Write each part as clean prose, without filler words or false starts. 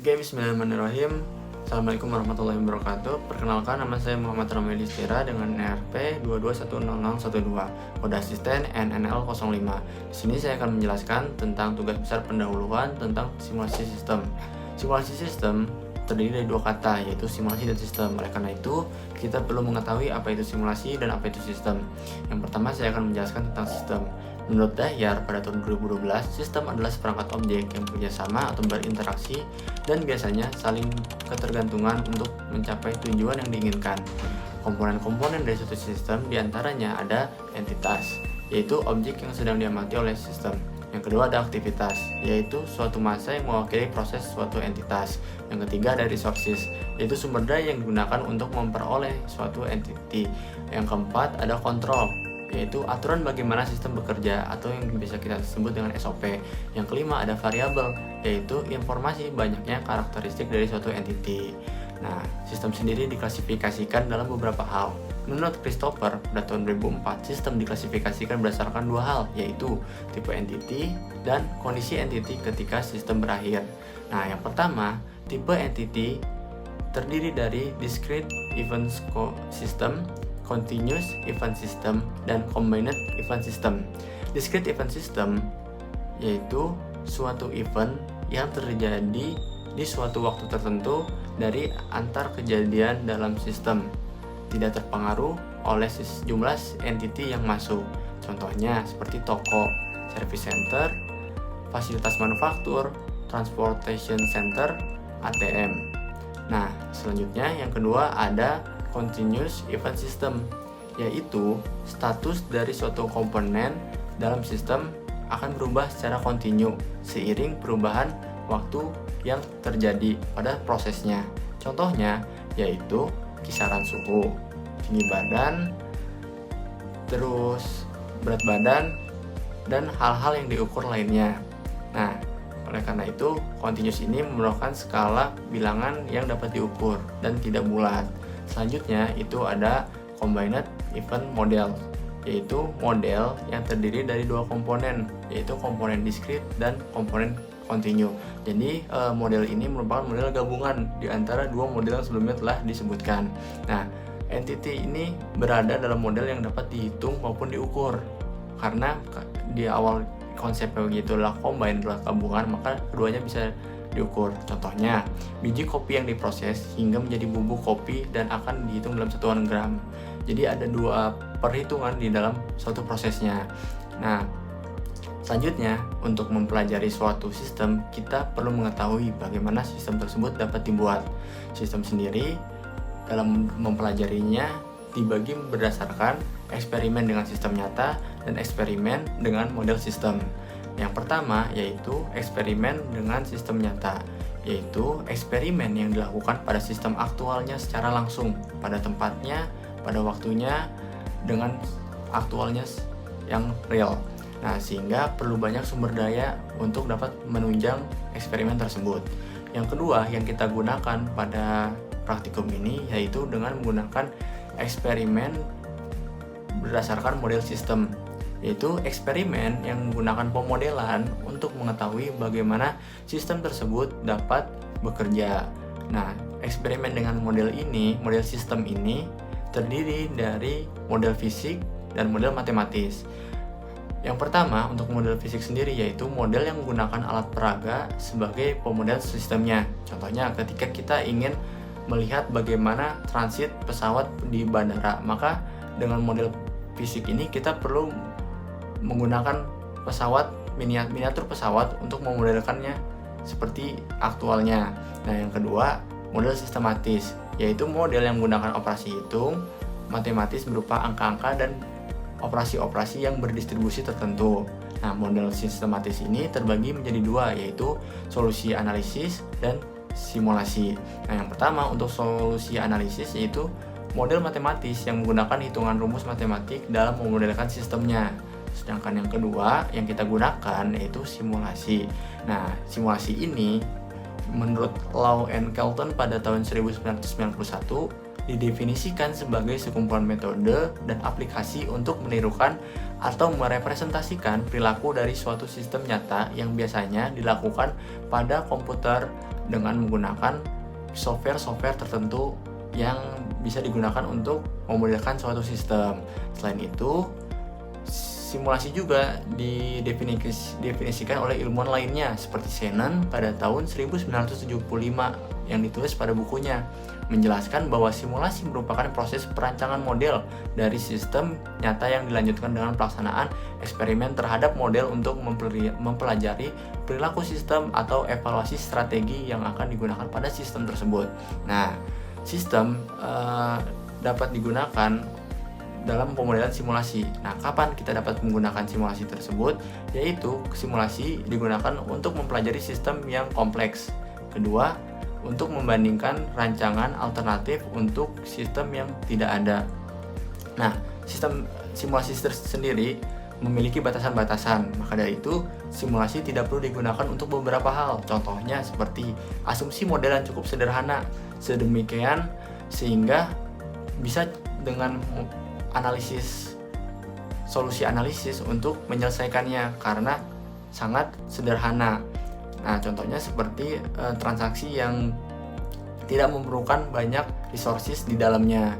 Oke, bismillahirrahmanirrahim. Assalamualaikum warahmatullahi wabarakatuh. Perkenalkan, nama saya Muhammad Ramli Listira dengan NRP 2210012, kode asisten NNL05. Di sini saya akan menjelaskan tentang tugas besar pendahuluan tentang simulasi sistem. Simulasi sistem terdiri dari dua kata, yaitu simulasi dan sistem. Oleh karena itu, kita perlu mengetahui apa itu simulasi dan apa itu sistem. Yang pertama, saya akan menjelaskan tentang sistem. Menurut Dahyar pada tahun 2012, sistem adalah seperangkat objek yang bekerja sama atau berinteraksi dan biasanya saling ketergantungan untuk mencapai tujuan yang diinginkan. Komponen-komponen dari suatu sistem diantaranya ada entitas, yaitu objek yang sedang diamati oleh sistem. Yang kedua ada aktivitas, yaitu suatu massa yang mewakili proses suatu entitas. Yang ketiga ada resources, yaitu sumber daya yang digunakan untuk memperoleh suatu entity. Yang keempat ada control, yaitu aturan bagaimana sistem bekerja atau yang bisa kita sebut dengan SOP. Yang kelima ada variabel, yaitu informasi banyaknya karakteristik dari suatu entity. Nah, sistem sendiri diklasifikasikan dalam beberapa hal. Menurut Christopher pada tahun 2004, sistem diklasifikasikan berdasarkan dua hal, yaitu tipe entity dan kondisi entity ketika sistem berakhir. Nah, yang pertama, tipe entity terdiri dari discrete event system, continuous event system, dan combined event system. Discrete event system yaitu suatu event yang terjadi di suatu waktu tertentu dari antar kejadian dalam sistem, tidak terpengaruh oleh jumlah entity yang masuk. Contohnya seperti toko, service center, fasilitas manufaktur, transportation center, ATM. Nah, selanjutnya yang kedua ada continuous event system, yaitu status dari suatu komponen dalam sistem akan berubah secara kontinu seiring perubahan waktu yang terjadi pada prosesnya. Contohnya yaitu kisaran suhu, tinggi badan, terus berat badan, dan hal-hal yang diukur lainnya. Nah, oleh karena itu, continuous ini merupakan skala bilangan yang dapat diukur dan tidak bulat. Selanjutnya itu ada combined event model, yaitu model yang terdiri dari dua komponen, yaitu komponen discrete dan komponen continue. Jadi model ini merupakan model gabungan di antara dua model yang sebelumnya telah disebutkan. Nah, entity ini berada dalam model yang dapat dihitung maupun diukur. Karena di awal konsepnya begitu adalah combine, adalah gabungan, maka keduanya bisa diukur. Contohnya, biji kopi yang diproses hingga menjadi bubuk kopi dan akan dihitung dalam satuan gram. Jadi ada dua perhitungan di dalam suatu prosesnya. Nah, selanjutnya untuk mempelajari suatu sistem, kita perlu mengetahui bagaimana sistem tersebut dapat dibuat. Sistem sendiri dalam mempelajarinya dibagi berdasarkan eksperimen dengan sistem nyata dan eksperimen dengan model sistem. Yang pertama yaitu eksperimen dengan sistem nyata, yaitu eksperimen yang dilakukan pada sistem aktualnya secara langsung, pada tempatnya, pada waktunya, dengan aktualnya yang real. Nah, sehingga perlu banyak sumber daya untuk dapat menunjang eksperimen tersebut. Yang kedua yang kita gunakan pada praktikum ini yaitu dengan menggunakan eksperimen berdasarkan model sistem, yaitu eksperimen yang menggunakan pemodelan untuk mengetahui bagaimana sistem tersebut dapat bekerja. Nah, eksperimen dengan model sistem ini terdiri dari model fisik dan model matematis. Yang pertama untuk model fisik sendiri yaitu model yang menggunakan alat peraga sebagai pemodel sistemnya. Contohnya ketika kita ingin melihat bagaimana transit pesawat di bandara, maka dengan model fisik ini kita perlu menggunakan pesawat, miniatur pesawat untuk memodelkannya seperti aktualnya. Nah, yang kedua model sistematis, yaitu model yang menggunakan operasi hitung matematis berupa angka-angka dan operasi-operasi yang berdistribusi tertentu. Nah, model sistematis ini terbagi menjadi dua, yaitu solusi analisis dan simulasi. Nah, yang pertama untuk solusi analisis yaitu model matematis yang menggunakan hitungan rumus matematik dalam memodelkan sistemnya. Sedangkan yang kedua yang kita gunakan yaitu simulasi. Nah, simulasi ini menurut Law and Kelton pada tahun 1991 didefinisikan sebagai sekumpulan metode dan aplikasi untuk menirukan atau merepresentasikan perilaku dari suatu sistem nyata yang biasanya dilakukan pada komputer dengan menggunakan software-software tertentu yang bisa digunakan untuk memodelkan suatu sistem. Selain itu, simulasi juga didefinisikan oleh ilmuwan lainnya seperti Shannon pada tahun 1975 yang ditulis pada bukunya, menjelaskan bahwa simulasi merupakan proses perancangan model dari sistem nyata yang dilanjutkan dengan pelaksanaan eksperimen terhadap model untuk mempelajari perilaku sistem atau evaluasi strategi yang akan digunakan pada sistem tersebut. Nah, sistem dapat digunakan dalam pemodelan simulasi. Nah, kapan kita dapat menggunakan simulasi tersebut? Yaitu simulasi digunakan untuk mempelajari sistem yang kompleks. Kedua, untuk membandingkan rancangan alternatif untuk sistem yang tidak ada. Nah, sistem simulasi sendiri memiliki batasan-batasan. Maka dari itu, simulasi tidak perlu digunakan untuk beberapa hal. Contohnya seperti asumsi modelan cukup sederhana, sedemikian sehingga bisa dengan solusi analisis untuk menyelesaikannya karena sangat sederhana. Nah, contohnya seperti transaksi yang tidak memerlukan banyak resources di dalamnya.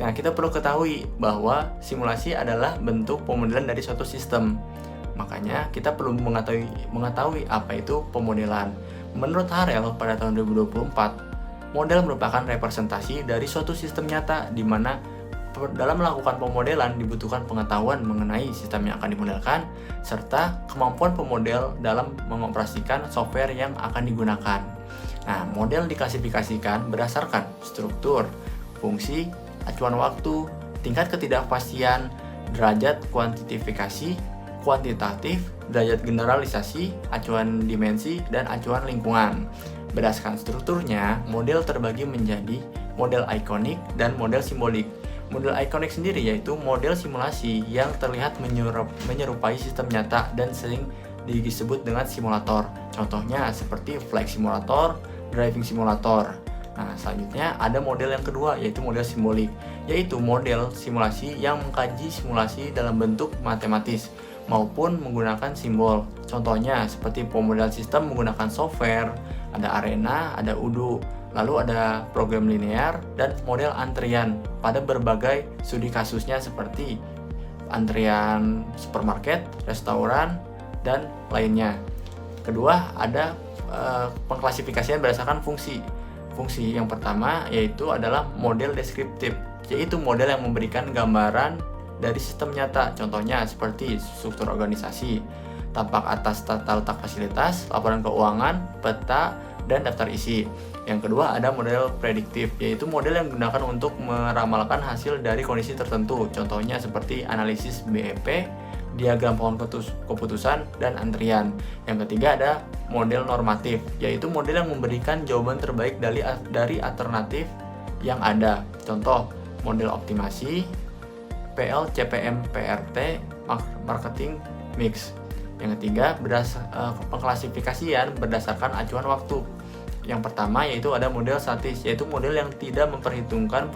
Nah, kita perlu ketahui bahwa simulasi adalah bentuk pemodelan dari suatu sistem. Makanya kita perlu mengetahui apa itu pemodelan. Menurut Harel pada tahun 2024, model merupakan representasi dari suatu sistem nyata di mana dalam melakukan pemodelan dibutuhkan pengetahuan mengenai sistem yang akan dimodelkan serta kemampuan pemodel dalam mengoperasikan software yang akan digunakan. Nah, model diklasifikasikan berdasarkan struktur, fungsi, acuan waktu, tingkat ketidakpastian, derajat kuantitatif, derajat generalisasi, acuan dimensi, dan acuan lingkungan. Berdasarkan strukturnya, model terbagi menjadi model ikonik dan model simbolik. Model ikonik sendiri yaitu model simulasi yang terlihat menyerupai sistem nyata dan sering disebut dengan simulator. Contohnya seperti flight simulator, driving simulator. Nah, selanjutnya ada model yang kedua yaitu model simbolik, yaitu model simulasi yang mengkaji simulasi dalam bentuk matematis maupun menggunakan simbol. Contohnya seperti pemodelan sistem menggunakan software, ada arena, ada UDO, lalu ada program linear dan model antrian pada berbagai studi kasusnya seperti antrian supermarket, restoran, dan lainnya. Kedua, ada pengklasifikasian berdasarkan fungsi. Fungsi yang pertama yaitu adalah model deskriptif, yaitu model yang memberikan gambaran dari sistem nyata. Contohnya seperti struktur organisasi, tampak atas tata letak fasilitas, laporan keuangan, peta, dan daftar isi. Yang kedua ada model prediktif, yaitu model yang digunakan untuk meramalkan hasil dari kondisi tertentu. Contohnya seperti analisis BEP, diagram pohon keputusan, dan antrian. Yang ketiga ada model normatif, yaitu model yang memberikan jawaban terbaik dari alternatif yang ada. Contoh model optimasi, PL, CPM, PRT, marketing mix. Yang ketiga, pengklasifikasian berdasarkan acuan waktu. Yang pertama yaitu ada model statis, yaitu model yang tidak memperhitungkan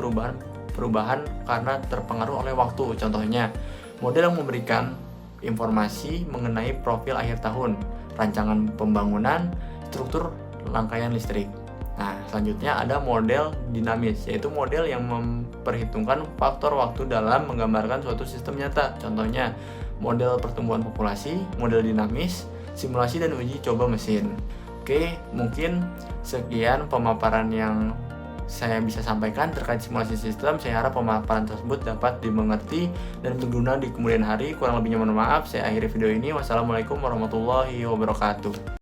perubahan karena terpengaruh oleh waktu. Contohnya, model yang memberikan informasi mengenai profil akhir tahun, rancangan pembangunan, struktur rangkaian listrik. Nah, selanjutnya ada model dinamis, yaitu model yang memperhitungkan faktor waktu dalam menggambarkan suatu sistem nyata. Contohnya, model pertumbuhan populasi, model dinamis, simulasi dan uji coba mesin. Oke, mungkin sekian pemaparan yang saya bisa sampaikan terkait simulasi sistem. Saya harap pemaparan tersebut dapat dimengerti dan berguna di kemudian hari. Kurang lebihnya mohon maaf. Saya akhiri video ini. Wassalamualaikum warahmatullahi wabarakatuh.